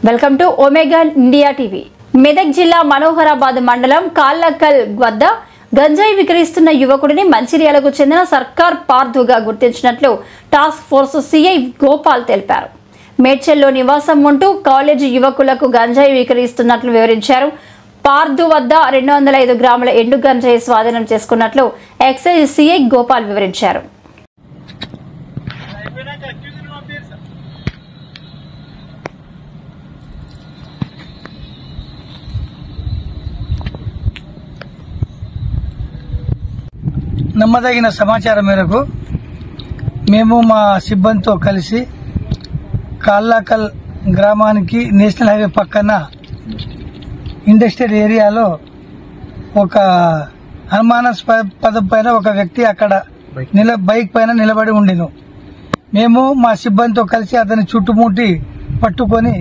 Welcome to omega India TV. Medak జిల్లా మనోహరాబాద్ మండలం కాళ్ళకల్ వద్ద గంజాయి విక్రయిస్తున్న యువకుడిని మంచిర్యాలకు చెందిన సర్కార్ పార్థుగా గుర్తించినట్లు టాస్క్ ఫోర్స్ సిఐ గోపాల్ తెలిపారు. మేడ్చల్లో నివాసం ఉంటూ కాలేజీ యువకులకు గంజాయి విక్రయిస్తున్నట్లు వివరించారు. పార్థు వద్ద 205 గ్రాముల ఎండు గంజాయి స్వాధీనం చేసుకున్నట్లు ఎక్సైజ్ సిఐ గోపాల్ వివరించారు. నమ్మదగిన సమాచారం మేరకు మేము మా సిబ్బందితో కలిసి కాళ్ళకల్ గ్రామానికి నేషనల్ హైవే పక్కన ఇండస్ట్రియల్ ఏరియాలో ఒక అనుమానాస్పదం పైన ఒక వ్యక్తి అక్కడ బైక్ పైన నిలబడి ఉండెను. మేము మా సిబ్బందితో కలిసి అతని చుట్టుముట్టి పట్టుకొని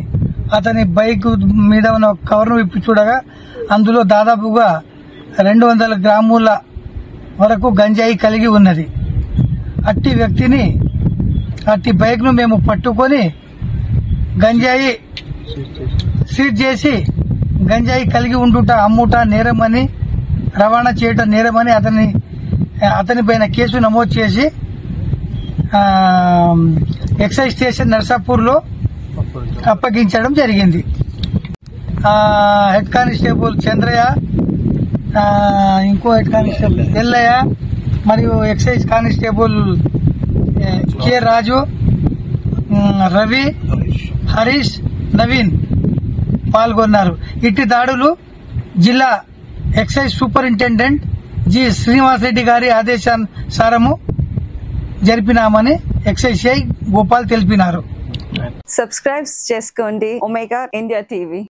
అతని బైక్ మీద ఉన్న కవర్ను విప్పి చూడగా అందులో దాదాపుగా 200 గ్రాముల వరకు గంజాయి కలిగి ఉన్నది. అట్టి బైక్ ను మేము పట్టుకొని గంజాయి సీజ్ చేసి గంజాయి కలిగి ఉండుట అమ్ముట నేరమని, రవాణా చేయటం నేరమని అతని పైన కేసు నమోదు చేసి ఎక్సైజ్ స్టేషన్ నర్సాపూర్ లో అప్పగించడం జరిగింది. హెడ్ కానిస్టేబుల్ చంద్రయ్య, ఇంకో హెడ్ కానిస్టేబుల్ ఎల్లయ్య మరియు ఎక్సైజ్ కానిస్టేబుల్ కె రాజు, రవి, హరీష్, నవీన్ పాల్గొన్నారు. ఇట్టి దాడులు జిల్లా ఎక్సైజ్ సూపరింటెండెంట్ జి శ్రీనివాసరెడ్డి గారి ఆదేశానుసారము జరిపినామని ఎక్సైజ్ సిఐ గోపాల్ తెలిపినారు. సబ్స్క్రైబ్ చేసుకోండి ఒమేగా ఇండియా టీవీ.